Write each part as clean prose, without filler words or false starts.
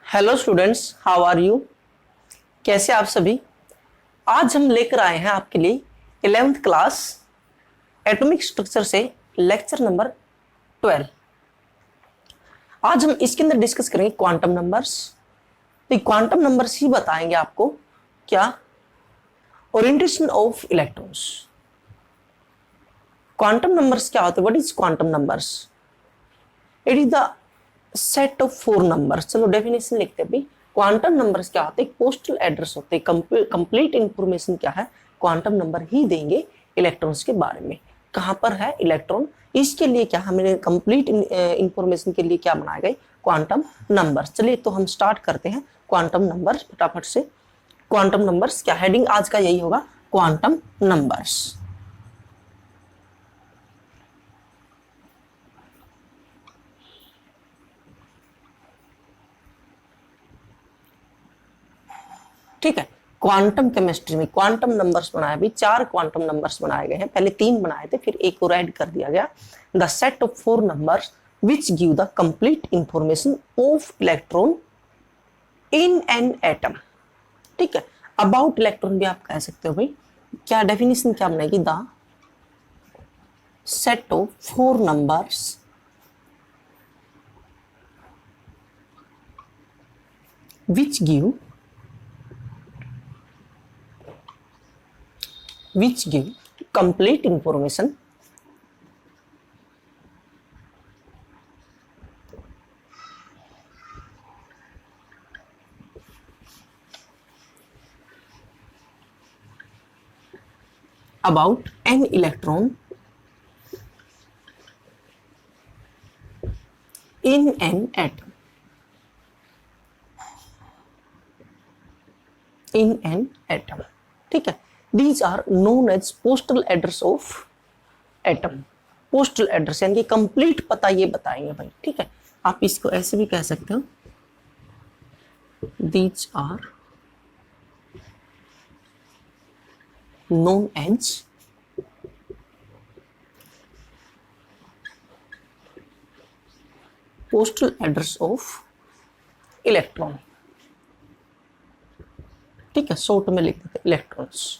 Hello students, how are you. कैसे आप सभी। आज हम लेकर आए हैं आपके लिए 11th क्लास एटॉमिक स्ट्रक्चर से लेक्चर नंबर 12। आज हम इसके अंदर डिस्कस करेंगे क्वांटम नंबर्स। तो क्वांटम नंबर्स ही बताएंगे आपको क्या orientation of electrons. Quantum numbers क्या होते हैं, what is quantum numbers. It is the set of 4 numbers. चलो डेफिनेशन लिखते हैं भाई। क्वांटम नंबर्स क्या होते हैं, पोस्टल एड्रेस होते हैं। कंप्लीट इंफॉर्मेशन क्या है, क्वांटम नंबर ही देंगे इलेक्ट्रॉन्स के बारे में। कहां पर है इलेक्ट्रॉन, इसके लिए क्या हमें कंप्लीट इंफॉर्मेशन के लिए क्या बनाए गए, क्वांटम नंबर्स। चलिए तो हम स्टार्ट करते हैं क्वांटम नंबर्स फटाफट से। क्वांटम नंबर्स क्या, हेडिंग आज का यही होगा, क्वांटम नंबर्स। ठीक है, क्वांटम केमिस्ट्री में क्वांटम नंबर्स बनाए भी 4 क्वांटम नंबर्स बनाए गए हैं। पहले 3 बनाए थे, फिर एक और ऐड कर दिया गया। The set of 4 numbers which give the complete information of electron in an atom. ठीक है, अबाउट इलेक्ट्रॉन भी आप कह सकते हो भाई। क्या डेफिनेशन क्या बनेगी, the set of 4 numbers which give complete information about an electron in an atom. ठीक है, these are known as postal address of atom. Postal address यानी कि कंप्लीट पता ये बताएंगे भाई। ठीक है, आप इसको ऐसे भी कह सकते हो, these are known as postal address of electron। ठीक है, शॉर्ट में लिख देते इलेक्ट्रॉन्स।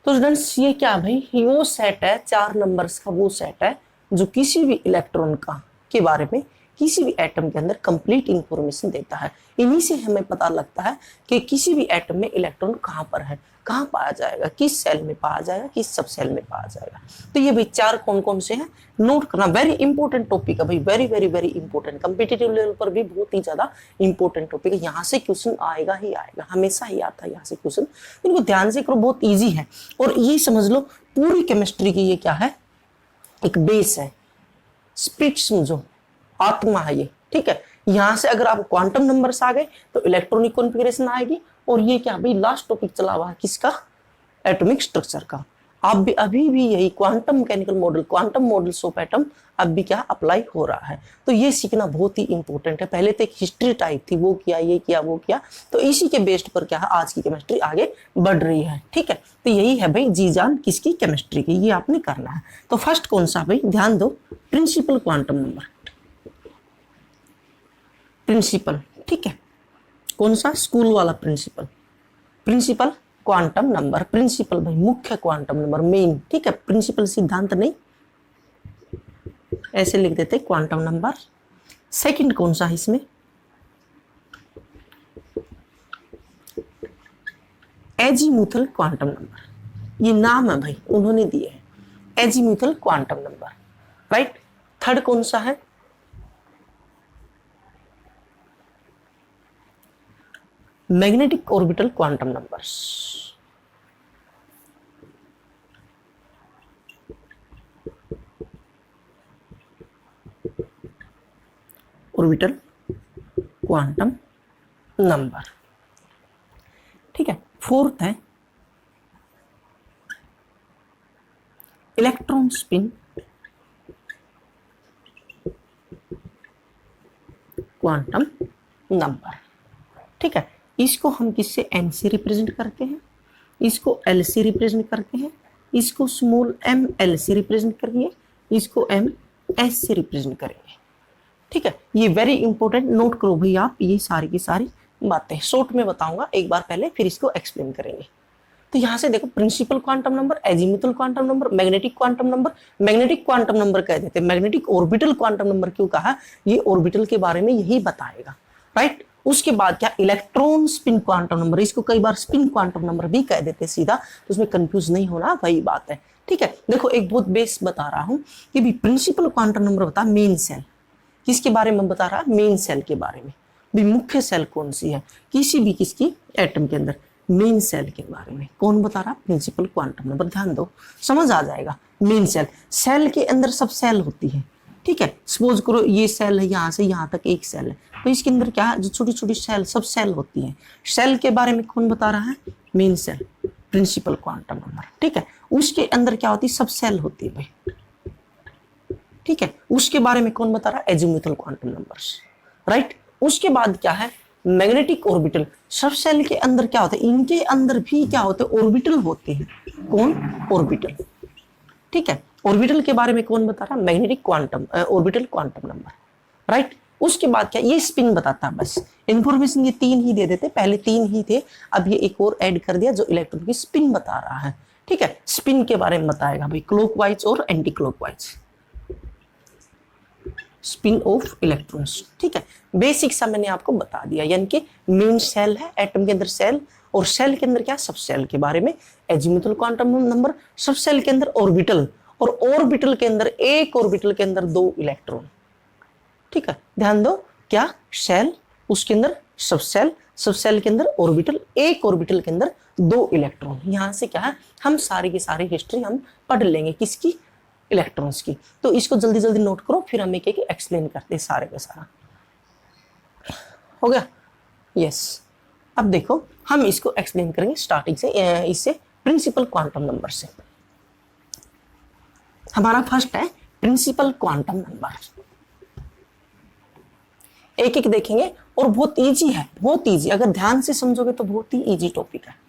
तो स्टूडेंट्स ये क्या भाई, ये वो सेट है 4 नंबर्स का, वो सेट है जो किसी भी इलेक्ट्रॉन का के बारे में किसी भी एटम के अंदर कंप्लीट इंफॉर्मेशन देता है। इन्हीं से हमें पता लगता है कि किसी भी एटम में इलेक्ट्रॉन कहां पर है, कहां पाया जाएगा, किस सेल में पाया जाएगा, किस सब सेल में पाया जाएगा। तो ये भाई 4 कौन कौन से हैं, नोट करना। वेरी इंपॉर्टेंट टॉपिक है भाई, very very very important. Competitive level पर भी बहुत ही ज्यादा इंपॉर्टेंट टॉपिक है। यहाँ से क्वेश्चन आएगा ही आएगा, हमेशा ही आता है यहाँ से क्वेश्चन। इनको ध्यान से करो, बहुत ईजी है। और ये समझ लो पूरी केमिस्ट्री की ये क्या है, एक बेस है, स्पिरिट समझो, आत्मा है ये। ठीक है, यहां से अगर आप क्वांटम नंबर्स आ गए तो इलेक्ट्रॉनिक कॉन्फ़िगरेशन आएगी। और ये क्या भाई लास्ट टॉपिक चला हुआ है किसका, एटॉमिक स्ट्रक्चर का। आप भी अभी भी यही quantum mechanical model, quantum models of atom अब भी क्या अप्लाई हो रहा है। तो ये सीखना बहुत ही इंपॉर्टेंट है। पहले तो एक हिस्ट्री टाइप थी, वो किया, ये किया, वो किया। तो इसी के बेस्ड पर क्या है आज की केमिस्ट्री आगे बढ़ रही है। ठीक है, तो यही है भाई जी जान किसकी, केमिस्ट्री की, ये आपने करना है। तो फर्स्ट कौन सा भाई, ध्यान दो, प्रिंसिपल क्वांटम नंबर, प्रिंसिपल। ठीक है, कौन सा, स्कूल वाला principal, principal quantum number. Principal भाई मुख्य क्वांटम नंबर, मेन। ठीक है, प्रिंसिपल सिद्धांत नहीं, ऐसे लिख देते क्वांटम नंबर। सेकंड कौन सा है इसमें, एजीमुथल क्वांटम नंबर। ये नाम है भाई उन्होंने दिए हैं, azimuthal quantum number, right. Third कौन सा है, magnetic orbital quantum numbers. Orbital quantum number. ठीक है, फोर्थ है इलेक्ट्रॉन स्पिन क्वांटम नंबर। ठीक है, इसको हम किससे, एन से रिप्रेजेंट करते हैं, इसको एल से रिप्रेजेंट करते हैं, इसको स्मॉल एम एल से रिप्रेजेंट करेंगे, इसको एम एस से रिप्रेजेंट करेंगे। ठीक है, ये वेरी इंपॉर्टेंट, नोट करो भाई आप ये सारी की सारी बातें। शॉर्ट में बताऊंगा एक बार पहले, फिर इसको एक्सप्लेन करेंगे। तो यहां से देखो, principal quantum number, azimuthal quantum number, magnetic quantum number. Magnetic quantum number कह देते हैं, मैग्नेटिक ऑर्बिटल क्वांटम नंबर क्यों कहा, ये ऑर्बिटल के बारे में यही बताएगा, राइट। उसके बाद क्या, इलेक्ट्रॉन स्पिन क्वांटम नंबर, इसको कई बार स्पिन क्वांटम नंबर भी कह देते हैं सीधा, तो उसमें कंफ्यूज नहीं होना, वही बात है, ठीक है। देखो एक बहुत बेस बता रहा हूं कि भी प्रिंसिपल क्वांटम नंबर बता मेन सेल, किसके बारे में बता रहा है, मेन सेल के बारे में। भी मुख्य सेल कौन सी है किसी भी किसकी एटम के अंदर, मेन सेल के बारे में कौन बता रहा, प्रिंसिपल क्वांटम नंबर। ध्यान दो, समझ आ जाएगा। मेन सेल, सेल के अंदर सब सेल होती है, ठीक है। सपोज करो ये सेल है, यहाँ से यहाँ तक एक सेल है, तो इसके अंदर क्या है, जो छोटी छोटी सेल, सब सेल होती है। सेल के बारे में कौन बता रहा है, main shell, principal quantum number, ठीक है। उसके अंदर क्या होती है, सब सेल होती है भाई, ठीक है। उसके बारे में कौन बता रहा है, एजीमुथल क्वांटम नंबर्स, राइट। उसके बाद क्या है, मैग्नेटिक ऑर्बिटल, सब सेल के अंदर क्या होता है, इनके अंदर भी क्या होते हैं, ऑर्बिटल होते हैं। कौन, ऑर्बिटल, ठीक है। ऑर्बिटल के बारे में कौन बता रहा है, magnetic quantum orbital quantum number, right. उसके बाद क्या, ये स्पिन बताता है, बस इंफॉर्मेशन ये तीन ही दे देते, पहले तीन ही थे, अब ये एक और ऐड कर दिया जो इलेक्ट्रॉन की स्पिन बता रहा है, ठीक है। स्पिन के बारे में बताएगा भाई, क्लॉकवाइज और anti clockwise, spin off electrons, ठीक है। बेसिक सा मैंने आपको बता दिया, यानी कि मेन सेल है, एटम के अंदर सेल, और सेल के अंदर क्या, सब सेल के बारे में एजीमुथल क्वांटम नंबर, सब सेल के अंदर ऑर्बिटल, और ऑर्बिटल के अंदर एक ऑर्बिटल के अंदर दो इलेक्ट्रॉन, ठीक है। ध्यान दो, क्या, सेल, उसके अंदर सब सेल, सब सेल के अंदर ऑर्बिटल, एक ऑर्बिटल के अंदर दो इलेक्ट्रॉन। यहां से क्या है, हम सारी की सारी हिस्ट्री हम पढ़ लेंगे, किसकी, इलेक्ट्रॉन्स की। तो इसको जल्दी जल्दी नोट करो, फिर हम एक एक एक्सप्लेन करते हैं सारे का सारा, हो गया, यस। अब देखो हम इसको एक्सप्लेन करेंगे स्टार्टिंग से, इससे प्रिंसिपल क्वांटम नंबर से। हमारा फर्स्ट है प्रिंसिपल क्वांटम नंबर, एक एक देखेंगे, और बहुत इजी है, बहुत इजी, अगर ध्यान से समझोगे तो बहुत ही इजी टॉपिक है।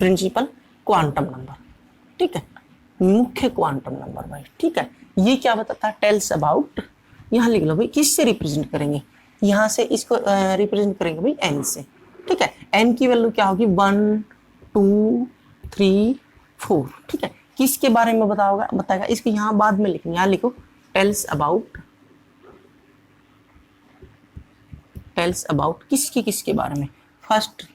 प्रिंसिपल क्वांटम नंबर, ठीक है, मुख्य क्वांटम नंबर भाई, ठीक है। ये क्या बताता है, टेल्स अबाउट, यहां लिख लो भाई, किससे रिप्रेजेंट करेंगे, यहां से इसको रिप्रेजेंट करेंगे भाई एन से, ठीक है। एन की वैल्यू क्या होगी, 1 2 3 4, ठीक है। किसके बारे में बताएगा, इसको यहां बाद में लिखेंगे, यहां लिखो टेल्स अबाउट, टेल्स अबाउट किसके बारे में, फर्स्ट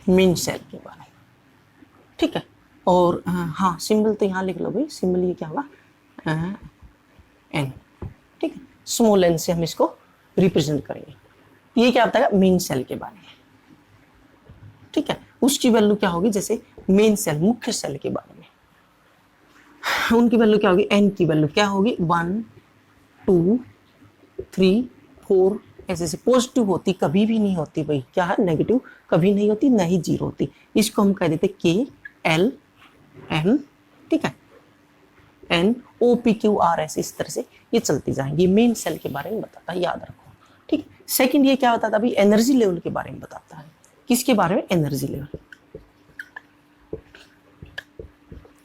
मेन सेल के बारे में, ठीक है। और हाँ, सिंबल तो यहाँ लिख लो भाई, सिंबल ये क्या होगा, एन, ठीक है। स्मॉल एन से हम इसको रिप्रेजेंट करेंगे। ये क्या बताएगा, मेन सेल के बारे में, ठीक है। उसकी वैल्यू क्या होगी, जैसे मेन सेल, मुख्य सेल के बारे में, उनकी वैल्यू क्या होगी, एन की वैल्यू क्या होगी, 1 2 3 4, ऐसे से पॉजिटिव होती कभी भी नहीं होती भाई, क्या है, नेगेटिव कभी नहीं होती, ना ही जीरो होती। इसको हम कह देते के एल एम, ठीक है, N O P Q R S, इस तरह से ये चलती जाएंगी। मेन सेल के बारे में बताता है, याद रखो, ठीक। सेकंड ये क्या बताता है, अभी एनर्जी लेवल के बारे में बताता है, किसके बारे में, एनर्जी लेवल,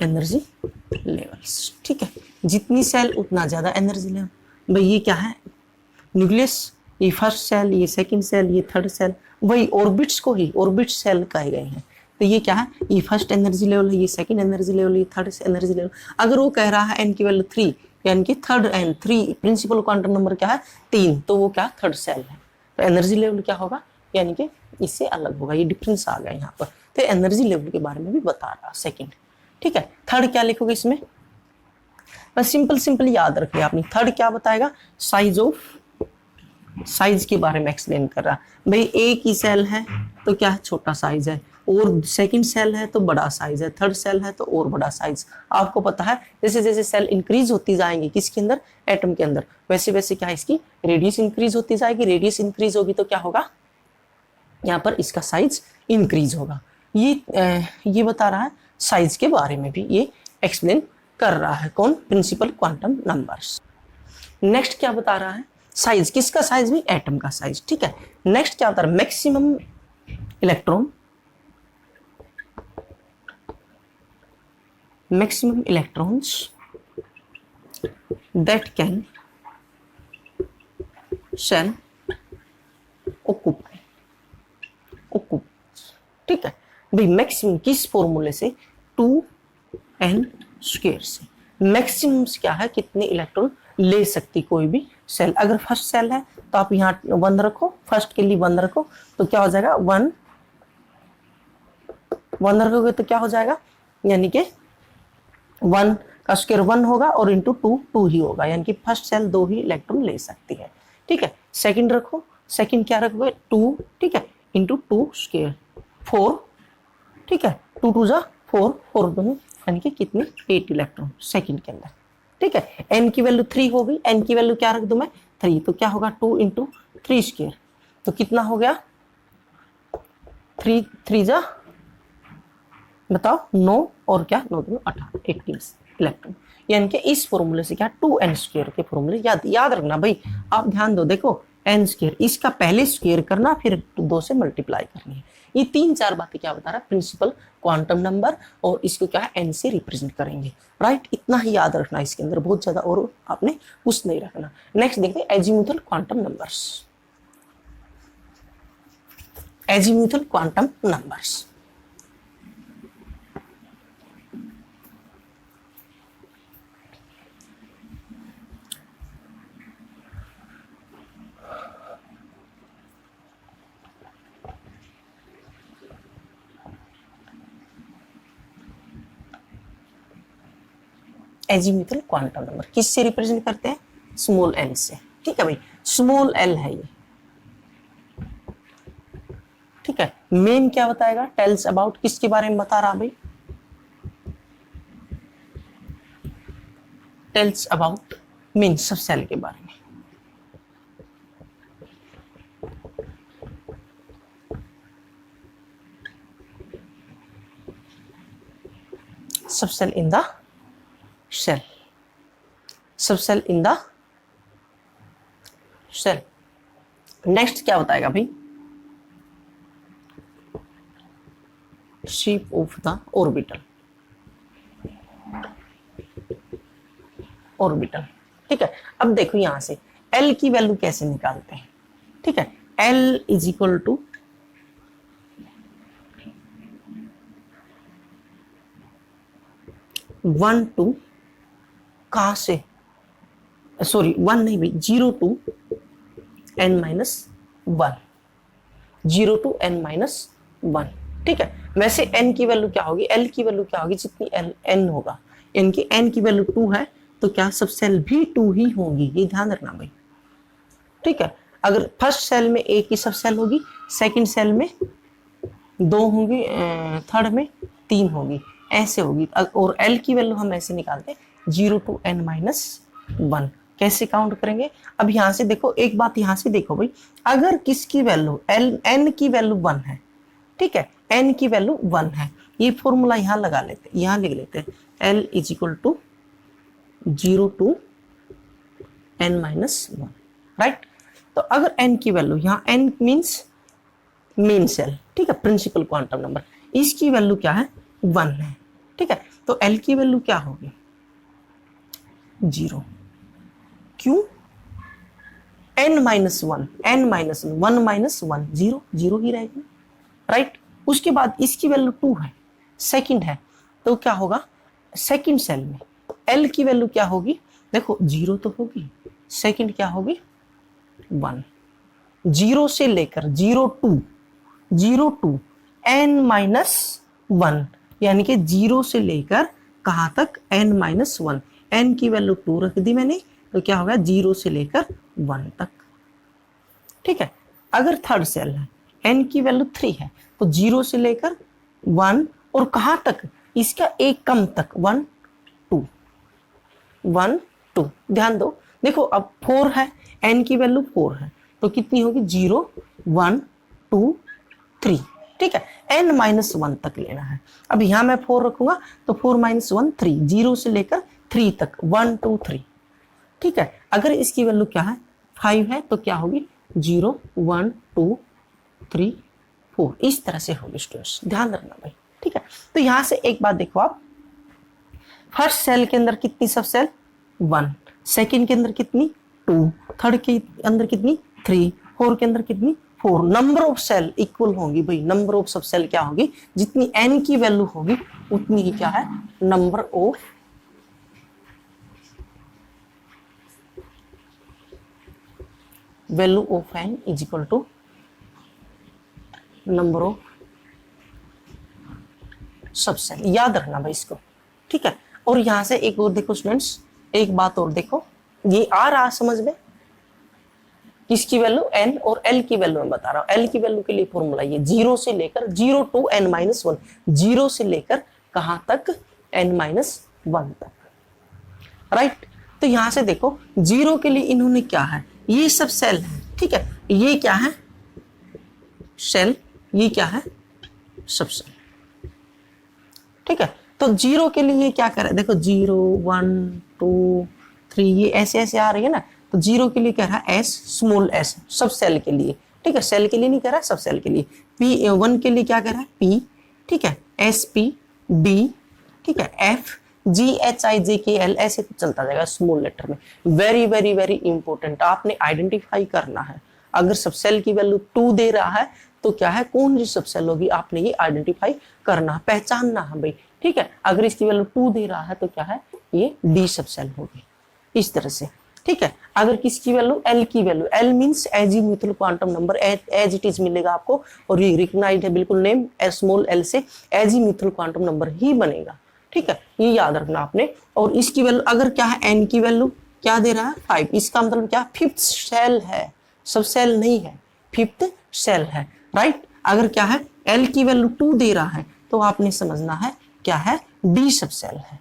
एनर्जी लेवल्स, ठीक है। जितनी सेल उतना ज्यादा एनर्जी लेवल भाई। ये क्या है, न्यूक्लियस, ये फर्स्ट सेल, ये सेकंड सेल, ये थर्ड सेल, वही ऑर्बिट्स को ही ऑर्बिट सेल कहे गए हैं। तो ये क्या है, ये फर्स्ट एनर्जी लेवल है, ये सेकंड एनर्जी लेवल, ये थर्ड एनर्जी लेवल। अगर वो कह रहा है एन की वैल्यू 3, यानी कि third N 3, principal quantum number क्या है 3, तो वो क्या, थर्ड सेल है। तो एनर्जी लेवल क्या होगा, यानी कि इससे अलग होगा, ये डिफरेंस आ गया यहाँ पर। तो एनर्जी लेवल के बारे में भी बता रहा सेकंड, ठीक है। थर्ड क्या लिखोगे इसमें, बस सिंपल याद रखिए आपने। थर्ड क्या बताएगा, साइज ऑफ, साइज के बारे में एक्सप्लेन कर रहा भाई। एक ही सेल है तो क्या है, छोटा साइज है, और सेकंड सेल है तो बड़ा साइज है, थर्ड सेल है तो और बड़ा साइज। आपको पता है जैसे जैसे सेल इंक्रीज होती जाएंगी किसके अंदर, एटम के अंदर, वैसे वैसे क्या इसकी रेडियस इंक्रीज होती जाएगी। रेडियस इंक्रीज होगी तो क्या होगा, यहाँ पर इसका साइज इंक्रीज होगा। ये बता रहा है साइज के बारे में भी ये एक्सप्लेन कर रहा है, कौन, प्रिंसिपल क्वांटम नंबर्स। नेक्स्ट क्या बता रहा है, साइज, किसका साइज भी, एटम का साइज। ठीक है, नेक्स्ट क्या होता है, maximum electron, maximum electrons that can shell occupy, ठीक है भाई। मैक्सिमम किस फॉर्मूले से, 2n² से। मैक्सिमम क्या है, कितने इलेक्ट्रॉन ले सकती कोई भी सेल। अगर फर्स्ट सेल है तो आप यहाँ 1 रखो, फर्स्ट के लिए 1 रखो, तो क्या हो जाएगा 1 रखोगे तो क्या हो जाएगा, यानी कि 1 का स्क्वायर 1 होगा और इंटू 2 ही होगा, यानी कि फर्स्ट सेल 2 ही इलेक्ट्रॉन ले सकती है। ठीक है, सेकंड रखो, सेकंड क्या रखोगे 2, ठीक है, इंटू 2 स्क्वायर 4, ठीक है, 2 2 जा 4 दोनों, यानी कि कितने 8 इलेक्ट्रॉन सेकंड के अंदर। ठीक है, n की वैल्यू 3 हो गई, n की वैल्यू क्या रख दूं मैं 3, तो क्या होगा 2 इंटू 3 स्क्वायर, तो कितना हो गया 3 3 जा बताओ 9 और क्या 9 2 18 18 इलेक्ट्रॉन, यानी कि इस फॉर्मूले से क्या 2n² के फॉर्मूले याद रखना भाई। आप ध्यान दो, देखो n², इसका पहले स्क्वायर करना फिर 2 से मल्टीप्लाई करनी है। ये 3-4 बातें क्या बता रहा है, प्रिंसिपल क्वांटम नंबर, और इसको क्या है n से रिप्रेजेंट करेंगे। राइट, इतना ही याद रखना इसके अंदर, बहुत ज्यादा और आपने कुछ नहीं रखना। नेक्स्ट देखते हैं azimuthal quantum numbers. Azimuthal quantum numbers, azimuthal quantum number किससे रिप्रेजेंट करते हैं, स्मॉल एल से। ठीक है भाई, स्मॉल एल है ये। ठीक है, मेन क्या बताएगा, टेल्स अबाउट, किसके बारे में बता रहा भाई, tells about main subshell के बारे में। Subshell in the shell, subshell in the shell. Next क्या बताएगा भाई, shape of the orbital, orbital. ठीक है, अब देखो यहां से L की वैल्यू कैसे निकालते हैं। ठीक है, L is equal to 1 to कहां से, सॉरी 1 नहीं भाई, 0 to n-1, 0 to n-1। ठीक है, वैसे n की वैल्यू क्या होगी, L की वैल्यू क्या होगी, जितनी n होगा, यानी कि n की वैल्यू 2 है तो क्या सब सेल भी 2 ही होंगी, ये ध्यान रखना भाई। ठीक है, अगर फर्स्ट सेल में एक ही सब सेल होगी, सेकंड सेल में 2 होंगी, थर्ड में 3 होगी, ऐसे होगी। और L की वैल्यू हम ऐसे निकालते हैं 0 to n-1। कैसे काउंट करेंगे, अब यहां से देखो, एक बात यहां से देखो भाई, अगर किसकी वैल्यू n की वैल्यू 1 है, ठीक है, n की वैल्यू 1 है, ये फॉर्मूला यहां लगा लेते हैं, यहां लिख लेते हैं L is equal to 0 to n-1। Right, तो अगर n की वैल्यू, यहाँ n मीन्स मेन सेल, ठीक है, प्रिंसिपल क्वांटम नंबर, इसकी वैल्यू क्या है 1 है। ठीक है, तो L की वैल्यू क्या होगी 0, क्यों, n-1, n-1 0 0 ही रहेगी। राइट, उसके बाद इसकी वैल्यू 2 है, सेकंड है, तो क्या होगा सेकंड सेल में L की वैल्यू क्या होगी, देखो 0 तो होगी, सेकंड क्या होगी 1, 0 से लेकर 0 to n-1, यानी कि 0 से लेकर कहां तक n-1, n की वैल्यू 2 रख दी मैंने, तो क्या होगा 0 से लेकर 1 तक। ठीक है, अगर थर्ड सेल है, n की वैल्यू 3 है, तो 0 से लेकर 1 और कहां तक, इसका एक कम तक 1 2। ध्यान दो, देखो अब 4 है, n की वैल्यू 4 है, तो कितनी होगी 0 1 2 3। ठीक है, n-1 तक लेना है। अब यहां मैं 4 रखूंगा तो 4-1 3, 0 से लेकर 3 तक 1 2 3। ठीक है, अगर इसकी वैल्यू क्या है 5 है तो क्या होगी 0 1 2 3 4, इस तरह से होगी स्टूडेंट्स, ध्यान रखना भाई, ठीक है। तो यहां से एक बात देखो आप, फर्स्ट सेल के अंदर कितनी सब सेल 1, सेकंड के अंदर कितनी 2, थर्ड के अंदर कितनी 3, फोर्थ के अंदर कितनी 4, नंबर ऑफ सेल इक्वल होंगी भाई, नंबर ऑफ सब सेल क्या होगी, जितनी n की वैल्यू होगी उतनी ही क्या है number of value of n is equal to number of subshell, याद रखना भाई इसको, ठीक है। और यहां से एक और देखो स्टूडेंट्स, एक बात और देखो, ये आ रहा समझ में, किसकी वैल्यू n और l की वैल्यू मैं बता रहा हूं। l की वैल्यू के लिए फॉर्मूला ये 0 से लेकर 0 टू n-1, 0 से लेकर कहां तक n-1 तक, राइट। तो यहां से देखो 0 के लिए इन्होंने क्या है, ये सब सेल है, ठीक है, ये क्या है सेल, ये क्या है सब सेल, ठीक है। तो 0 के लिए क्या कर रहा है, देखो 0 1 2 3 ये ऐसे ऐसे आ रही है ना, तो 0 के लिए कह रहा है s स्मॉल s सब सेल के लिए, ठीक है, सेल के लिए नहीं कह रहा है, सब सेल के लिए। p1 के लिए क्या कह रहा है p, ठीक है, s p d, ठीक है, f g h i j k l ऐसे चलता जाएगा स्मॉल लेटर में। वेरी वेरी वेरी इंपॉर्टेंट, आपने आइडेंटिफाई करना है, अगर सब सेल की वैल्यू 2 दे रहा है तो क्या है कौन सी सब सेल होगी, आपने ये आइडेंटिफाई करना, पहचानना है भाई, ठीक है। अगर इसकी वैल्यू 2 दे रहा है तो क्या है ये डी सब सेल होगी, इस तरह से, ठीक है। अगर किसकी वैल्यू एल की value, L means azimuthal quantum number, as it is मिलेगा आपको, और ये रिकॉग्नाइज्ड है बिल्कुल नेम स्मॉल एल से एजीम्यूथल क्वांटम नंबर ही बनेगा, ठीक है, ये याद रखना आपने। और इसकी वैल्यू अगर क्या है एन की वैल्यू क्या दे रहा है 5, इसका मतलब क्या फिफ्थ सेल है, सब सेल नहीं है, फिफ्थ सेल है, राइट। अगर क्या है एल की वैल्यू 2 दे रहा है तो आपने समझना है क्या है डी सब सेल है,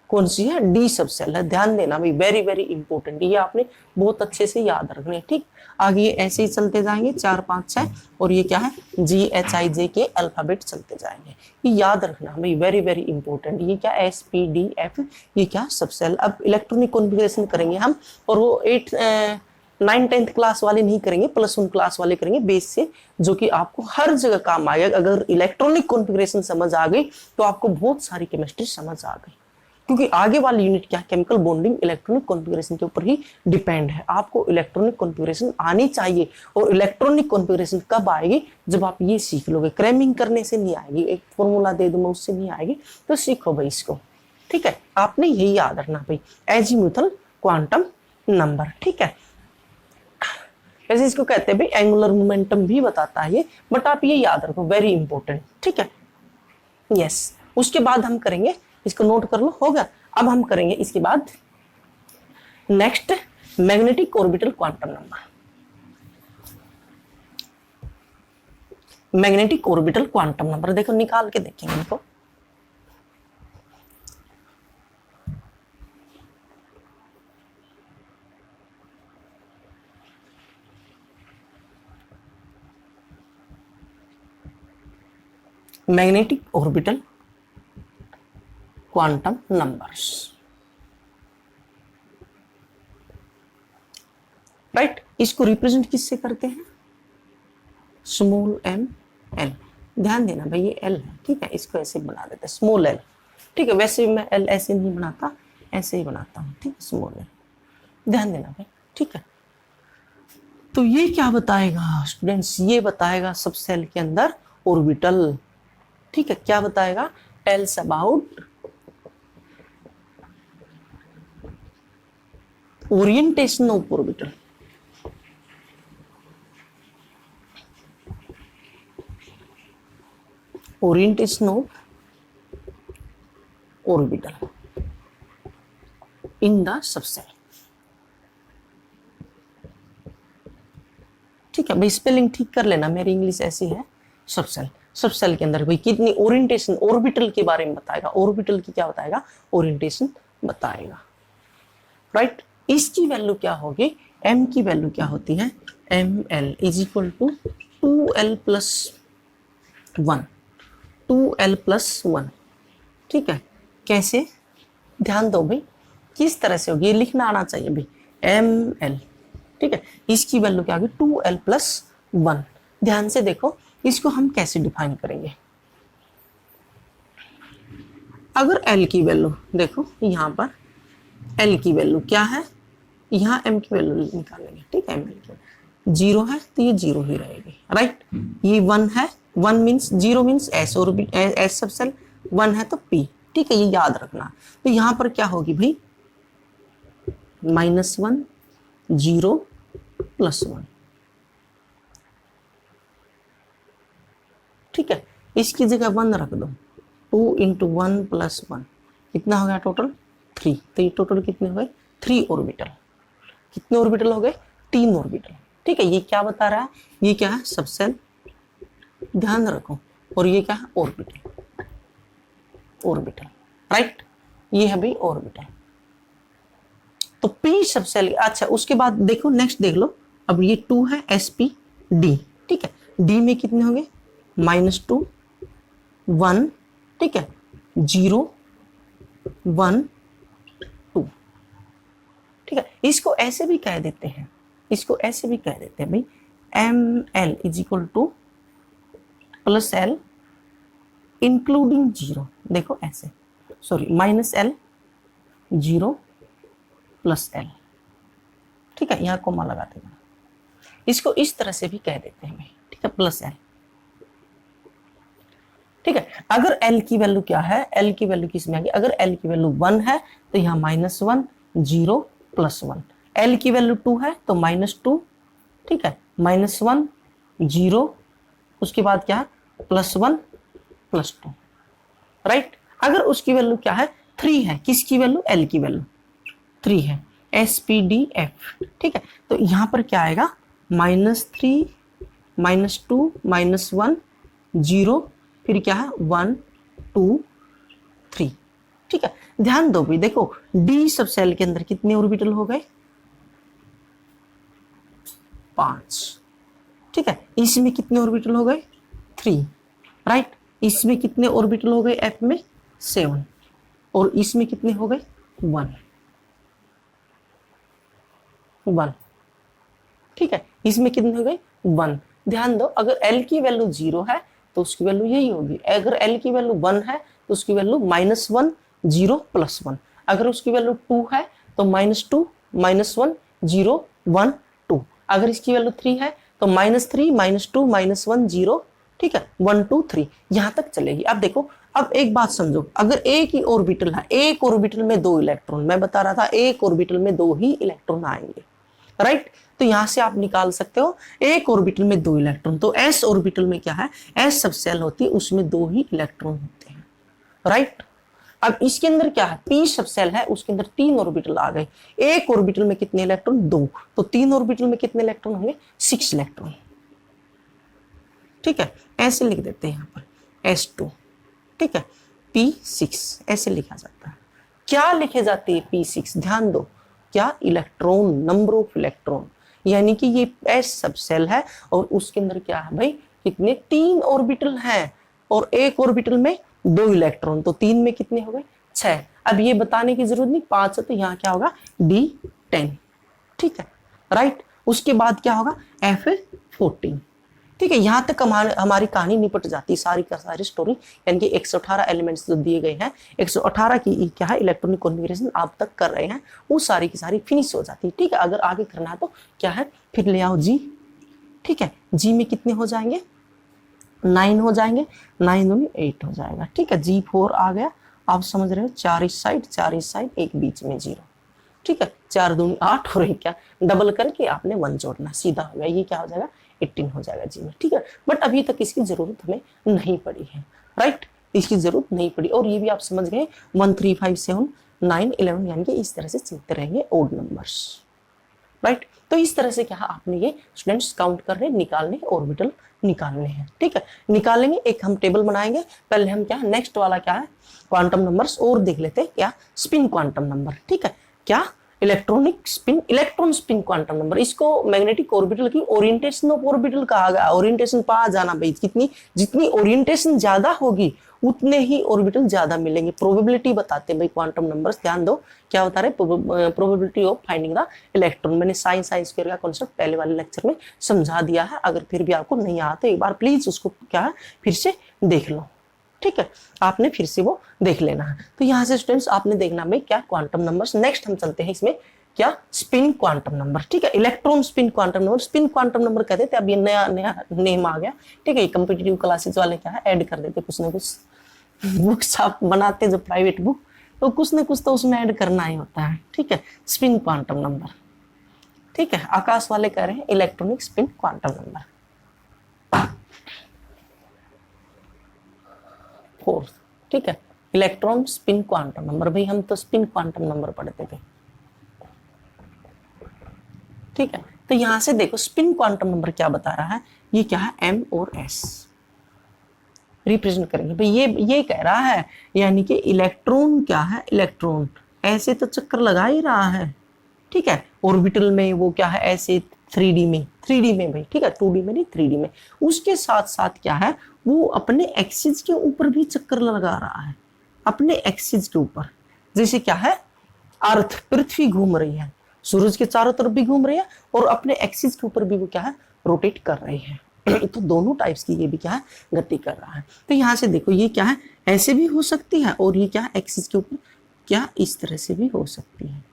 कौन सी है डी सब सेल है, ध्यान देना भाई, वेरी वेरी इंपॉर्टेंट, ये आपने बहुत अच्छे से याद रखने, ठीक। आगे ये ऐसे ही चलते जाएंगे 4 5 6, और ये क्या है जी एच आई जे के अल्फाबेट चलते जाएंगे, ये याद रखना भाई, वेरी वेरी इंपॉर्टेंट। ये क्या एस पी डी एफ, ये क्या सब सेल। अब इलेक्ट्रॉनिक कॉन्फ़िगरेशन करेंगे हम, और वो 8 9 10th क्लास वाले नहीं करेंगे, +1 क्लास वाले करेंगे बेस से, जो कि आपको हर जगह काम आएगा। अगर इलेक्ट्रॉनिक कॉन्फ़िगरेशन समझ आ गई तो आपको बहुत सारी केमिस्ट्री समझ आ गई, क्योंकि आगे वाली यूनिट क्या केमिकल बॉन्डिंग इलेक्ट्रॉनिक कॉन्फ़िगरेशन के ऊपर ही डिपेंड है। आपको इलेक्ट्रॉनिक कॉन्फ़िगरेशन आनी चाहिए, और इलेक्ट्रॉनिक कॉन्फ़िगरेशन कब आएगी जब आप ये सीख लोगे, क्रैमिंग करने से नहीं आएगी, एक फॉर्मूला दे दूंगा उससे नहीं आएगी, तो सीखो भाई इसको, ठीक है। आपने यही याद रखना भाई, एजीम्यूथल क्वांटम नंबर, ठीक है। वैसे इसको कहते हैं भाई एंगुलर मोमेंटम भी बताता है ये, बट आप ये याद रखो, वेरी इंपॉर्टेंट, ठीक है, यस। उसके बाद हम करेंगे, इसको नोट कर लो, होगा। अब हम करेंगे इसके बाद next magnetic orbital quantum number, magnetic orbital quantum number देखो निकाल के देखेंगे इनको। Magnetic orbital quantum numbers, right. इसको रिप्रेजेंट किससे करते हैं, स्मॉल एम एल, ध्यान देना भाई ये एल है, ठीक है, इसको ऐसे बना देते हैं स्मॉल एल, ठीक है। वैसे मैं एल ऐसे नहीं बनाता, ऐसे ही बनाता हूँ, ठीक है, स्मॉल एल, ध्यान देना भाई, ठीक है। तो ये क्या बताएगा स्टूडेंट्स, ये बताएगा सब सेल के अंदर ऑर्बिटल, ठीक है, क्या बताएगा, tells about orientation of orbital, orientation of orbital in the subshell, ठीक है भाई। स्पेलिंग ठीक कर लेना, मेरी इंग्लिश ऐसी है। सबसेल, सबसेल के अंदर भाई कितनी ओरिएंटेशन, ऑर्बिटल के बारे में बताएगा, ऑर्बिटल की क्या बताएगा, ओरिएंटेशन बताएगा, राइट। इसकी वैल्यू क्या होगी, m की वैल्यू क्या होती है, ml is equal to 2l plus 1, 2l plus 1, ठीक है। कैसे, ध्यान दो भाई, किस तरह से होगी, ये लिखना आना चाहिए भाई, ml ठीक है, इसकी वैल्यू क्या होगी 2l+1। ध्यान से देखो इसको हम कैसे डिफाइन करेंगे। अगर l की वैल्यू देखो यहाँ पर l की वैल्यू क्या है, यहाँ m की वैल्यू निकालेंगे, ठीक है, m की 0 है तो ये 0 ही रहेगी, राइट। ये 1 है, 1 मीन्स 0 मीन्स s और s सब सेल 1 है तो p, ठीक है, ये याद रखना। तो यहाँ पर क्या होगी भाई -1 0 +1, ठीक है, इसकी जगह 1 रख दो, 2 × 1 + 1 कितना हो गया टोटल 3। तो ये टोटल कितने हो गए 3 ऑर्बिटल। कितने ऑर्बिटल हो गए 3 ऑर्बिटल, ठीक है। ये क्या बता रहा है, ये क्या है सबसेल, ध्यान रखो, और ये क्या है ऑर्बिटल, ऑर्बिटल, राइट, ये है भाई ऑर्बिटल। तो p सबसेल, अच्छा उसके बाद देखो नेक्स्ट देख लो, अब ये 2 है sp_d, ठीक है, d में कितने हो गए -2 1, ठीक है, 0 1 2, ठीक है। इसको ऐसे भी कह देते हैं, इसको ऐसे भी कह देते हैं भाई ml = +l इंक्लूडिंग 0, देखो ऐसे, सॉरी -l 0 +l, ठीक है, यहाँ कोमा लगाते हैं, इसको इस तरह से भी कह देते हैं भाई, ठीक है, +l, ठीक है। अगर l की वैल्यू क्या है, l की वैल्यू किस में आएगी, अगर l की वैल्यू 1 है तो यहाँ -1 0 +1, l की वैल्यू 2 है तो -2, ठीक है, -1 0, उसके बाद क्या है +1 +2, राइट। अगर उसकी वैल्यू क्या है 3 है, किसकी वैल्यू l की वैल्यू 3 है, SPDF, ठीक है, तो यहाँ पर क्या आएगा -3 -2 -1 0, फिर क्या है 1 2 3, ठीक है। ध्यान दो भाई, देखो D सब सेल के अंदर कितने ऑर्बिटल हो गए 5, ठीक है, इसमें कितने ऑर्बिटल हो गए 3, राइट, इसमें कितने ऑर्बिटल हो गए F में 7, और इसमें कितने हो गए 1 1, ठीक है, इसमें कितने हो गए 1। ध्यान दो अगर L की वैल्यू 0 है तो उसकी वैल्यू यही होगी, अगर L की वैल्यू 1 है तो उसकी वैल्यू -1 0 +1, अगर उसकी वैल्यू 2 है तो -2 -1 0 1 2, अगर इसकी वैल्यू 3 है तो -3 -2 -1 0, ठीक है, 1 2 3, यहां तक चलेगी। अब देखो, अब एक बात समझो, अगर एक ही ऑर्बिटल है, एक ऑर्बिटल में 2 इलेक्ट्रॉन, मैं बता रहा था एक ऑर्बिटल में 2 ही इलेक्ट्रॉन आएंगे, राइट, तो यहां से आप निकाल सकते हो एक ऑर्बिटल में 2 इलेक्ट्रॉन, तो s ऑर्बिटल में क्या है, s सब सेल होती है उसमें 2 ही इलेक्ट्रॉन होते हैं, राइट। अब इसके अंदर क्या है p सब सेल है, उसके अंदर 3 ऑर्बिटल आ गए, एक ऑर्बिटल में कितने इलेक्ट्रॉन 2, तो 3 ऑर्बिटल में कितने इलेक्ट्रॉन होंगे 6 इलेक्ट्रॉन, ठीक है, ऐसे लिख देते हैं यहाँ पर S2, ठीक है, P6 ऐसे लिखा जाता है। क्या लिखे जाती है P6, ध्यान दो, क्या इलेक्ट्रॉन, नंबर ऑफ इलेक्ट्रॉन, यानी कि ये S सब सेल है और उसके अंदर क्या है भाई कितने 3 ऑर्बिटल हैं, और एक ऑर्बिटल में 2 इलेक्ट्रॉन, तो 3 में कितने हो गए 6। अब ये बताने की जरूरत नहीं, 5 है तो यहाँ क्या होगा D10, ठीक है, राइट। उसके बाद क्या होगा F14, ठीक है, यहाँ तक हमारी कहानी निपट जाती है, सारी का सारी स्टोरी, यानी कि 118 एलिमेंट्स जो दिए गए हैं, 118 की क्या है इलेक्ट्रॉनिक कॉन्फ़िगरेशन आप तक कर रहे हैं, वो सारी की सारी फिनिश हो जाती है, ठीक है। अगर आगे करना है तो क्या है फिर ले आओ G, ठीक है, G में कितने हो जाएंगे 9 हो जाएंगे, 9 दूनी 8 हो जाएगा, ठीक है, G4 आ गया, आप समझ रहे हो, 4 इस साइड 4 इस साइड, एक बीच में 0, ठीक है, 4 दूनी 8 और क्या डबल करके आपने 1 जोड़ना, सीधा हो गया, ये क्या हो जाएगा 18 हो जाएगा जी में, ठीक है। बट अभी तक इसकी जरूरत हमें नहीं पड़ी है, राइट, इसकी जरूरत नहीं पड़ी, और ये भी आप समझ गए 1 3 5 7 9 11, यानी कि इस तरह से चलते रहेंगे ओड नंबर्स, राइट। तो इस तरह से क्या आपने ये स्टूडेंट्स काउंट करने, निकालने, ऑर्बिटल निकालने हैं, ठीक है, निकालेंगे, एक हम टेबल बनाएंगे, पहले हम क्या नेक्स्ट वाला क्या है क्वांटम नंबर्स और देख लेते हैं, क्या स्पिन क्वांटम नंबर, ठीक है, क्या electronic spin, electron spin quantum number, इसको मैग्नेटिक ऑर्बिटल की ओरिएंटेशन ऑफ ऑर्बिटल कहा गया। ओरिएंटेशन पा जाना भाई, कितनी जितनी ओरिएंटेशन ज्यादा होगी उतने ही ऑर्बिटल ज्यादा मिलेंगे। प्रोबेबिलिटी बताते हैं भाई क्वांटम नंबर्स, ध्यान दो क्या बता रहे, probability of finding the electron. मैंने साइन स्क्वायर का कॉन्सेप्ट पहले वाले लेक्चर में समझा दिया है, अगर फिर भी आपको नहीं आता एक बार प्लीज उसको क्या है फिर से देख लो, ठीक है, आपने फिर से वो देख लेना है। तो यहाँ से स्टूडेंट्स आपने देखना भाई क्या क्वांटम नंबर्स। नेक्स्ट हम चलते हैं इसमें क्या स्पिन क्वांटम नंबर, ठीक है, electron spin quantum number, spin quantum number कहते थे, अब ये नया नया नेम आ गया, ठीक है। कॉम्पिटिटिव क्लासेस वाले क्या है ऐड कर देते कुछ ना कुछ, बुक्स आप बनाते जो प्राइवेट बुक, तो कुछ ना कुछ तो उसमें ऐड करना ही होता है, ठीक है। स्पिन क्वांटम नंबर, ठीक है, आकाश वाले कह रहे हैं electronic spin quantum number. Fourth, ठीक है, इलेक्ट्रॉन स्पिन क्वांटम नंबर, भाई हम तो स्पिन क्वांटम नंबर पढ़ते थे, ठीक है। तो यहां से देखो स्पिन क्वांटम नंबर क्या बता रहा है, ये क्या है m और s रिप्रेजेंट करेंगे भाई, ये कह रहा है यानी कि इलेक्ट्रॉन क्या है, इलेक्ट्रॉन ऐसे तो चक्कर लगा ही रहा है, ठीक है, ऑर्बिटल में वो क्या है ऐसे 3D में भाई, ठीक है, 2D में नहीं 3D में। उसके साथ साथ क्या है वो अपने एक्सिस के ऊपर भी चक्कर लगा रहा है, अपने एक्सिस के ऊपर, जैसे क्या है अर्थ पृथ्वी घूम रही है, सूरज के चारों तरफ भी घूम रही है और अपने एक्सिस के ऊपर भी वो क्या है रोटेट कर रही है। तो दोनों टाइप्स की ये भी क्या है गति कर रहा है। तो यहाँ से देखो ये क्या है ऐसे भी हो सकती है और ये क्या है एक्सिस के ऊपर क्या इस तरह से भी हो सकती है,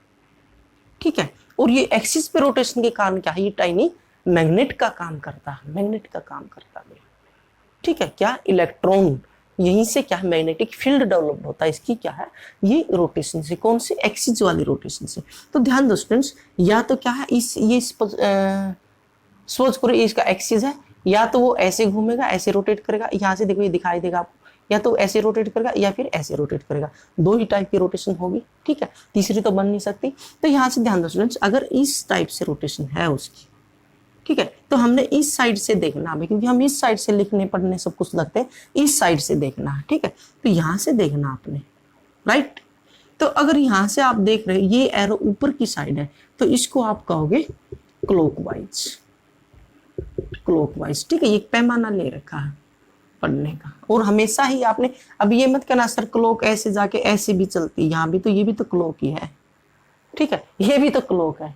ठीक है। और ये एक्सिस पे रोटेशन के कारण क्या है ये टाइनी मैग्नेट का काम करता है, मैग्नेट का काम करता है, ठीक है। क्या इलेक्ट्रॉन यहीं से क्या है मैग्नेटिक फील्ड डेवलप होता है, इसकी क्या है ये रोटेशन से, कौन सी एक्सिस वाली रोटेशन से। तो ध्यान दो स्टूडेंट्स, या तो क्या है ये सोच करो इसका एक्सिस है, या तो वो ऐसे घूमेगा ऐसे रोटेट करेगा, यहाँ से देखो ये दिखाई देगा आपको, या तो ऐसे रोटेट करेगा या फिर ऐसे रोटेट करेगा, दो ही टाइप की रोटेशन होगी, ठीक है, तीसरी तो बन नहीं सकती। तो यहाँ से ध्यान दो स्टूडेंट्स, अगर इस टाइप से रोटेशन है उसकी, ठीक है, तो हमने इस साइड से देखना है क्योंकि हम इस साइड से लिखने पढ़ने सब कुछ लगते हैं, इस साइड से देखना है, ठीक है। तो यहाँ से देखना आपने, राइट। तो अगर यहाँ से आप देख रहे हो ये एरो ऊपर की साइड है तो इसको आप कहोगे क्लॉकवाइज, क्लॉकवाइज, ठीक है। ये पैमाना ले रखा है पढ़ने का, और हमेशा ही आपने अब ये मत कहना सर क्लॉक ऐसे जाके ऐसे भी चलती है, यहाँ भी तो ये भी तो क्लॉक ही है, ठीक है, ये भी तो क्लॉक है,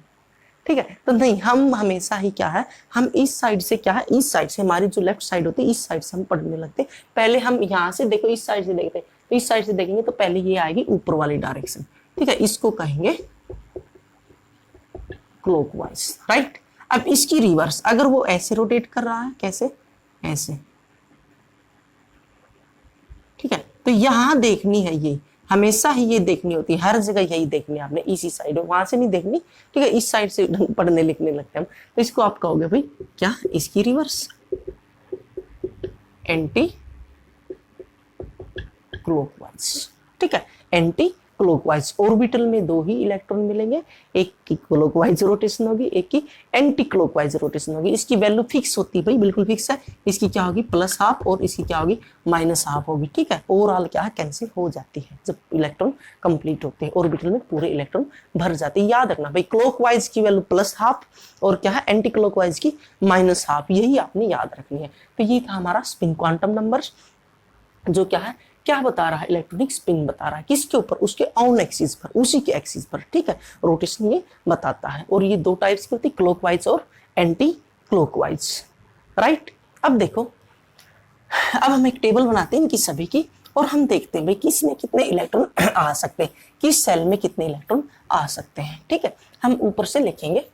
ठीक है। तो नहीं, हम हमेशा ही क्या है हम इस साइड से क्या है इस साइड से हमारी जो लेफ्ट साइड होती है इस साइड से हम पढ़ने लगते। पहले हम यहाँ से देखो इस साइड से देखते, तो इस साइड से देखेंगे तो पहले ये आएगी ऊपर वाली डायरेक्शन, ठीक है, इसको कहेंगे क्लॉकवाइज, राइट। अब इसकी रिवर्स, अगर वो ऐसे रोटेट कर रहा है, कैसे ऐसे, ठीक है, तो यहां देखनी है ये, हमेशा ही ये देखनी होती है, हर जगह यही देखनी है आपने, इसी साइड वहां से नहीं देखनी, ठीक है, इस साइड से पढ़ने लिखने लगते हैं। तो इसको आप कहोगे भाई क्या इसकी रिवर्स एंटी क्लॉकवाइज, ठीक है, एंटी क्लॉकवाइज। ऑर्बिटल में दो ही इलेक्ट्रॉन मिलेंगे, एक की क्लॉकवाइज रोटेशन होगी, एक की एंटी क्लॉकवाइज रोटेशन होगी। इसकी वैल्यू फिक्स होती है भाई, बिल्कुल फिक्स है, इसकी क्या होगी प्लस हाफ और इसकी क्या होगी माइनस हाफ होगी, ठीक है। ओवरऑल क्या है कैंसिल हो जाती है जब इलेक्ट्रॉन कंप्लीट होते हैं, ऑर्बिटल में पूरे इलेक्ट्रॉन भर जाते हैं। याद रखना भाई क्लॉकवाइज की वैल्यू प्लस हाफ और क्या है एंटी क्लॉकवाइज की माइनस हाफ, यही आपने याद रखनी है। तो ये था हमारा स्पिन क्वांटम नंबर, जो क्या है क्या बता रहा है इलेक्ट्रॉनिक स्पिन बता रहा है, किसके ऊपर उसके ऑन एक्सिस पर, उसी के एक्सिस पर, ठीक है, रोटेशन ये बताता है। और ये दो टाइप्स की होती है क्लॉकवाइज और एंटी क्लॉकवाइज, राइट। अब देखो, अब हम एक टेबल बनाते हैं इनकी सभी की और हम देखते हैं भाई किस में कितने इलेक्ट्रॉन आ सकते हैं, किस सेल में कितने इलेक्ट्रॉन आ सकते हैं, ठीक है। हम ऊपर से लिखेंगे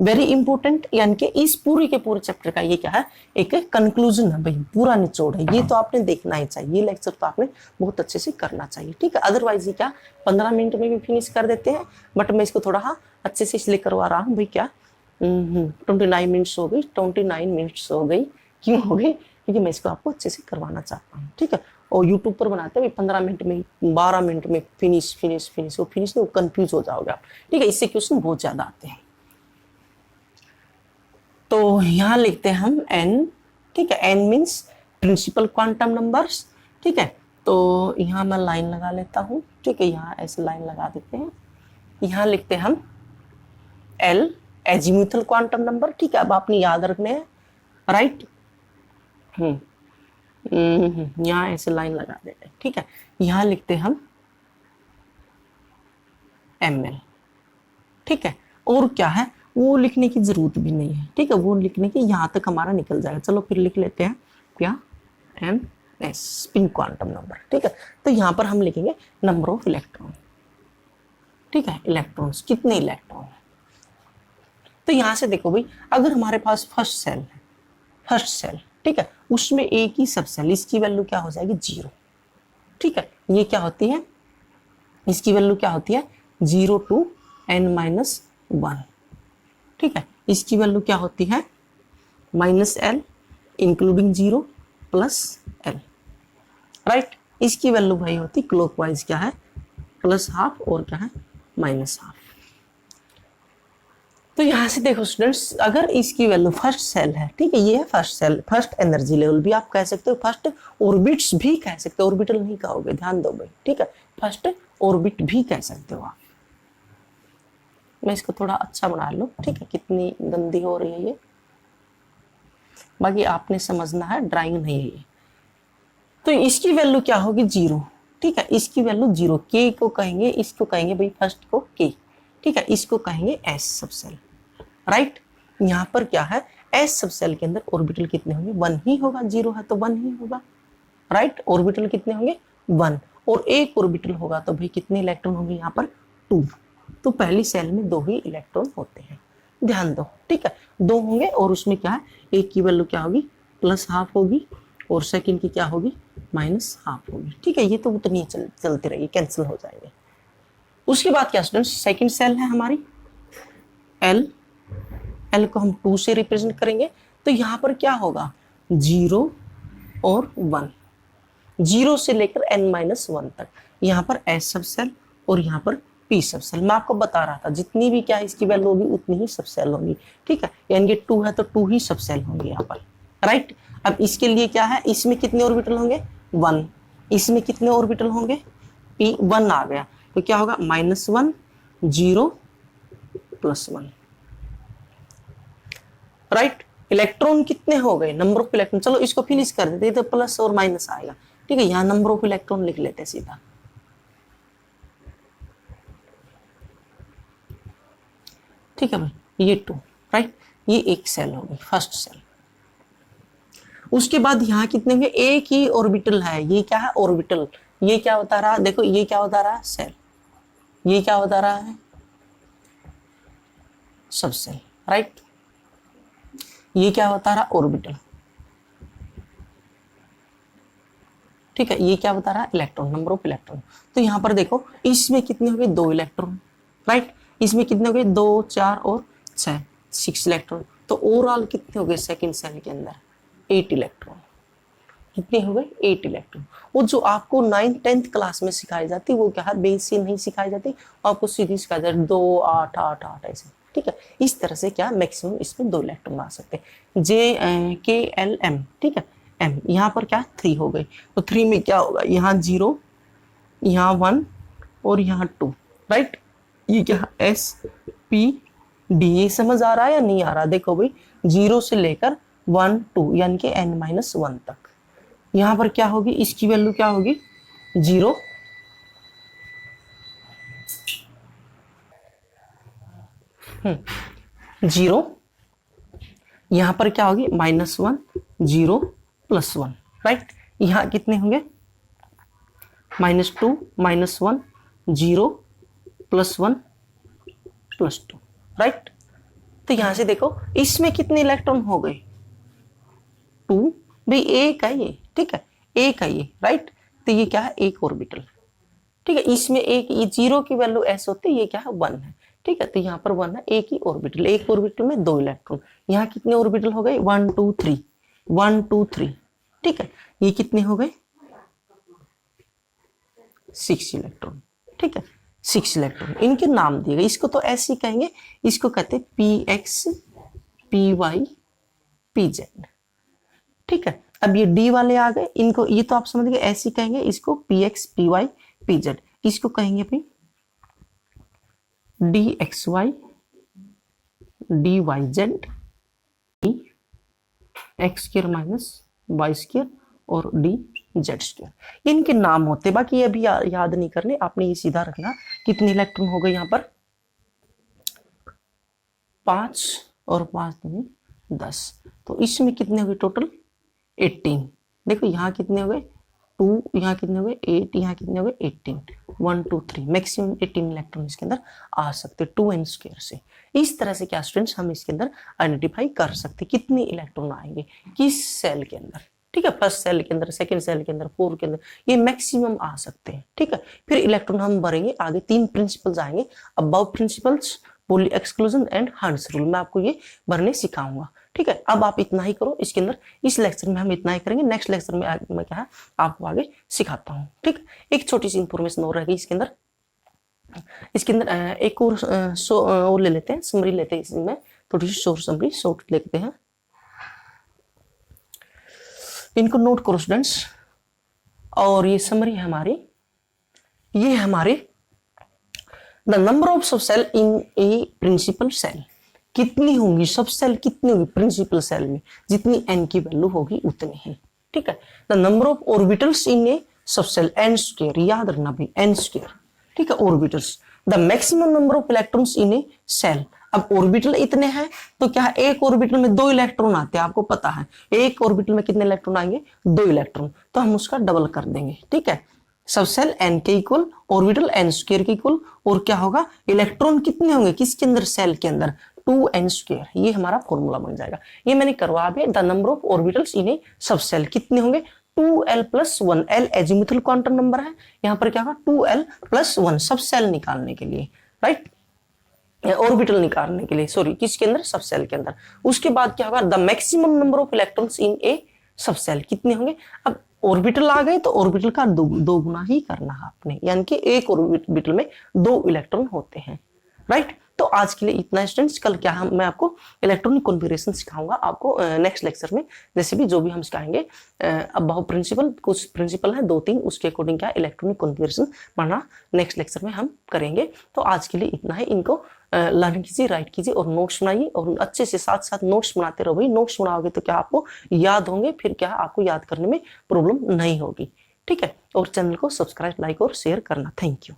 वेरी इंपॉर्टेंट, यानी कि इस पूरी के पूरे चैप्टर का ये क्या है एक कंक्लूजन है भाई, पूरा निचोड़ है, ये तो आपने देखना ही चाहिए, ये लेक्चर तो आपने बहुत अच्छे से करना चाहिए, ठीक है। अदरवाइज ये क्या 15 मिनट में भी फिनिश कर देते हैं, बट मैं इसको थोड़ा अच्छे से इसलिए करवा रहा हूँ भाई क्या 29 मिनट्स हो गई, 29 मिनट्स हो गई, क्यों हो गई क्योंकि मैं इसको आपको अच्छे से करवाना चाहता हूँ, ठीक है। और यूट्यूब पर बनाते हैं 15 मिनट में 12 मिनट में फिनिश फिनिश फिनिश, वो फिनिश नहीं, वो कंफ्यूज हो जाओगे आप, ठीक है, इससे क्वेश्चन बहुत ज्यादा आते हैं। तो यहाँ लिखते हैं हम n, ठीक है, n means principal quantum numbers, ठीक है। तो यहाँ मैं लाइन लगा लेता हूँ, ठीक है, यहाँ ऐसे लाइन लगा देते हैं। यहाँ लिखते हैं हम एल एजीम्यूथल क्वांटम नंबर, ठीक है, अब आपने याद रखने हैं, राइट। यहाँ ऐसे लाइन लगा देते हैं, ठीक है। यहाँ लिखते हैं हम ml, ठीक है। और क्या है, वो लिखने की जरूरत भी नहीं है, ठीक है, वो लिखने की यहाँ तक हमारा निकल जाएगा। चलो फिर लिख लेते हैं क्या, ms स्पिन क्वांटम नंबर, ठीक है। तो यहाँ पर हम लिखेंगे नंबर ऑफ इलेक्ट्रॉन, ठीक है, इलेक्ट्रॉन्स, कितने इलेक्ट्रॉन। तो यहाँ से देखो भाई, अगर हमारे पास फर्स्ट सेल है, फर्स्ट सेल, ठीक है, उसमें एक ही सब सेल, इसकी वैल्यू क्या हो जाएगी 0, ठीक है। ये क्या होती है, इसकी वैल्यू क्या होती है 0 to n-1, ठीक है। इसकी वैल्यू क्या होती है -l इंक्लूडिंग 0 + l, राइट। इसकी वैल्यू भाई होती क्लॉकवाइज क्या है +½ और क्या है -½ तो यहाँ से देखो स्टूडेंट्स, अगर इसकी वैल्यू फर्स्ट सेल है, ठीक है, ये है first shell, first energy level भी आप कह सकते हो, फर्स्ट ऑर्बिट्स भी कह सकते हो, ऑर्बिटल नहीं कहोगे, ध्यान दो भाई, ठीक है, फर्स्ट ऑर्बिट भी कह सकते हो आप। मैं इसको थोड़ा अच्छा बना लूं, ठीक है, कितनी गंदी हो रही है ये, बाकी आपने समझना है, ड्राइंग नहीं है ये। तो इसकी वैल्यू क्या होगी 0, ठीक है, इसकी वैल्यू 0, के को कहेंगे, इसको कहेंगे भाई फर्स्ट को के, ठीक है, इसको कहेंगे एस सब सेल, राइट। यहाँ पर क्या है, एस सब सेल के अंदर ऑर्बिटल कितने होंगे 1 ही होगा, 0 है तो 1 ही होगा, राइट। ऑर्बिटल कितने होंगे 1, और एक ऑर्बिटल होगा तो भाई कितने इलेक्ट्रॉन होंगे यहाँ पर 2, तो पहली सेल में 2 ही इलेक्ट्रॉन होते हैं, ध्यान दो, ठीक है, 2 होंगे, और उसमें क्या है, एक की वैल्यू क्या होगी +½ होगी, और सेकंड की क्या होगी -½ होगी, ठीक है। ये तो उतनी चलती रहेगी, कैंसिल हो जाएंगे। उसके बाद क्या स्टूडेंट्स, सेकंड सेल है हमारी L, L को हम 2 से रिप्रेजेंट करेंगे, तो यहाँ पर क्या होगा 0 और 1, 0 से लेकर n-1 तक, यहाँ पर S सब सेल और यहाँ पर P सब सेल। मैं आपको बता रहा था जितनी भी क्या इसकी वैल्यू होगी उतनी ही सब सेल होंगी, ठीक है, यानी कि 2 है तो 2 ही सब सेल होंगे यहाँ पर, राइट। अब इसके लिए क्या है, इसमें कितने ऑर्बिटल होंगे 1, इसमें कितने ऑर्बिटल होंगे P1 आ गया, तो क्या होगा -1 0 +1, राइट। इलेक्ट्रॉन कितने हो गए, नंबर ऑफ इलेक्ट्रॉन, चलो इसको फिनिश कर देते, तो प्लस और माइनस आएगा, ठीक है। यहाँ नंबर ऑफ इलेक्ट्रॉन लिख लेते सीधा, ठीक है भाई, ये 2, राइट, ये एक सेल होगी फर्स्ट सेल। उसके बाद यहाँ कितने होंगे, एक ही ऑर्बिटल है, ये क्या है ऑर्बिटल, ये क्या बता रहा है, देखो ये क्या बता रहा है सेल, ये क्या बता रहा है सब सेल, राइट। ये क्या बता रहा है ऑर्बिटल, ठीक है, ये क्या बता रहा है इलेक्ट्रॉन, नंबर ऑफ इलेक्ट्रॉन। तो यहाँ पर देखो इसमें कितने हो गए 2 इलेक्ट्रॉन, राइट, इसमें कितने हो गए 2 4 और 6 इलेक्ट्रॉन, तो ओवरऑल कितने हो गए सेकंड सेल के अंदर 8 इलेक्ट्रॉन, कितने हो गए 8 इलेक्ट्रॉन। वो जो आपको 9th 10th क्लास में सिखाई जाती वो क्या है बेस से नहीं सिखाई जाती, आपको सीधी सिखाई जाती 2 8 8 8 ऐसे, ठीक है। इस तरह से क्या मैक्सिमम इसमें 2 इलेक्ट्रॉन आ सकते हैं, JKLM, ठीक है, M यहाँ पर क्या 3 हो गए, तो 3 में क्या होगा, यहाँ 0, यहाँ 1 और यहाँ 2, राइट। ये क्या SPD, ये समझ आ रहा है या नहीं आ रहा, देखो भाई 0 से लेकर 1 2 यानी कि n-1 तक, यहाँ पर क्या होगी, इसकी वैल्यू क्या होगी 0, जीरो, यहाँ पर क्या होगी -1 0 +1, राइट। यहाँ कितने होंगे -2 -1 0 +1 +2, राइट। तो यहाँ से देखो इसमें कितने इलेक्ट्रॉन हो गए 2, भाई एक है ये, ठीक है, एक है ये, राइट। तो ये क्या है एक ऑर्बिटल, ठीक है, इसमें एक, ये 0 की वैल्यू s होती है, ये क्या है 1 है, ठीक है, तो यहाँ पर 1 है, एक ही ऑर्बिटल, एक ऑर्बिटल में 2 इलेक्ट्रॉन। यहाँ कितने ऑर्बिटल हो गए 1 2 3 1 2 3, ठीक है, ये कितने हो गए 6 इलेक्ट्रॉन, ठीक है, 6 इलेक्ट्रॉन। इनके नाम दिए गए, इसको तो ऐसे ही कहेंगे, इसको कहते हैं PX PY PZ, ठीक है। अब ये डी वाले आ गए, इनको ये तो आप समझ गए, ऐसे कहेंगे इसको P X P Y P Z, इसको कहेंगे अपनी D X Y D Y Z X square minus Y square और डी जेड स्क्र, इनके नाम होते, बाकी ये अभी याद नहीं करने, आपने ये सीधा रखना। कितने इलेक्ट्रॉन हो गए यहाँ पर, 5 और 5 दूनी 10, तो इसमें कितने हो गए टोटल 18। देखो यहाँ कितने हो गए 2, यहाँ कितने हो गए 8, यहाँ कितने हो गए 18, 1 2 3, मैक्सिमम 18 इलेक्ट्रॉन इसके अंदर आ सकते 2n स्क्वायर से। इस तरह से क्या स्टूडेंट्स हम इसके अंदर आइडेंटिफाई कर सकते कितने इलेक्ट्रॉन आएंगे किस सेल के अंदर, ठीक है, फर्स्ट सेल के अंदर, सेकंड सेल के अंदर, फोर्थ के अंदर, ये मैक्सिमम आ सकते हैं, ठीक है। फिर इलेक्ट्रॉन हम भरेंगे आगे, 3 प्रिंसिपल्स आएंगे, Aufbau principles, Pauli exclusion and Hund's rule, मैं आपको ये भरने सिखाऊंगा, ठीक है। अब आप इतना ही करो इसके अंदर, इस लेक्चर में हम इतना ही करेंगे, नेक्स्ट लेक्चर में मैं क्या है आपको आगे सिखाता हूँ, ठीक। एक छोटी सी इंफॉर्मेशन और रहेगी इसके अंदर, एक और ले लेते हैं, समरी लेते हैं, इसमें थोड़ी सी शॉर्ट समरी शॉर्ट लेते हैं, इनको नोट करो स्टूडेंट्स। और ये समरी है हमारी, ये हमारे the number of subshell in A principal cell, कितनी होंगी सब सेल, कितनी होगी प्रिंसिपल सेल में, जितनी n की वैल्यू होगी उतनी ही, ठीक है। The number of orbitals in a subshell n square, याद रखना भाई n स्क्वायर, ठीक है, orbitals. The maximum number of electrons in a shell, अब ऑर्बिटल इतने हैं तो क्या है, एक ऑर्बिटल में 2 इलेक्ट्रॉन आते हैं, आपको पता है एक ऑर्बिटल में कितने इलेक्ट्रॉन आएंगे 2 इलेक्ट्रॉन, तो हम उसका डबल कर देंगे, ठीक है। सब सेल n के इक्वल, ऑर्बिटल n स्क्वायर के इक्वल, और क्या होगा इलेक्ट्रॉन कितने होंगे किसके अंदर, सेल के अंदर 2n स्क्वायर, ये हमारा फॉर्मूला बन जाएगा। ये मैंने करवा दिया, the number of orbitals in a subshell कितने होंगे 2l + 1, l azimuthal quantum number है, यहाँ पर क्या होगा 2l + 1, सब सेल निकालने के लिए, राइट, ऑर्बिटल निकालने के लिए, सॉरी किसके अंदर, सब सेल के अंदर। उसके बाद क्या होगा, the maximum number of electrons in a subshell कितने होंगे, अब ऑर्बिटल आ गए तो ऑर्बिटल का दो गुना ही करना है आपने, यानी कि एक ऑर्बिटल में 2 इलेक्ट्रॉन होते हैं, राइट। तो आज के लिए इतना स्टूडेंट्स, कल क्या मैं आपको इलेक्ट्रॉनिक कॉन्फ़िगरेशन सिखाऊंगा आपको नेक्स्ट लेक्चर में, जैसे भी जो भी हम सिखाएंगे। अब बहुत प्रिंसिपल, कुछ प्रिंसिपल है 2-3, उसके अकॉर्डिंग क्या इलेक्ट्रॉनिक कॉन्फ़िगरेशन पढ़ना नेक्स्ट लेक्चर में हम करेंगे। तो आज के लिए इतना ही, इनको लर्न कीजिए, राइट कीजिए और नोट्स बनाइए, और अच्छे से साथ साथ नोट्स बनाते रहो भाई, नोट्स बनाओगे तो क्या आपको याद होंगे, फिर क्या आपको याद करने में प्रॉब्लम नहीं होगी, ठीक है। और चैनल को सब्सक्राइब, लाइक और शेयर करना। Thank you.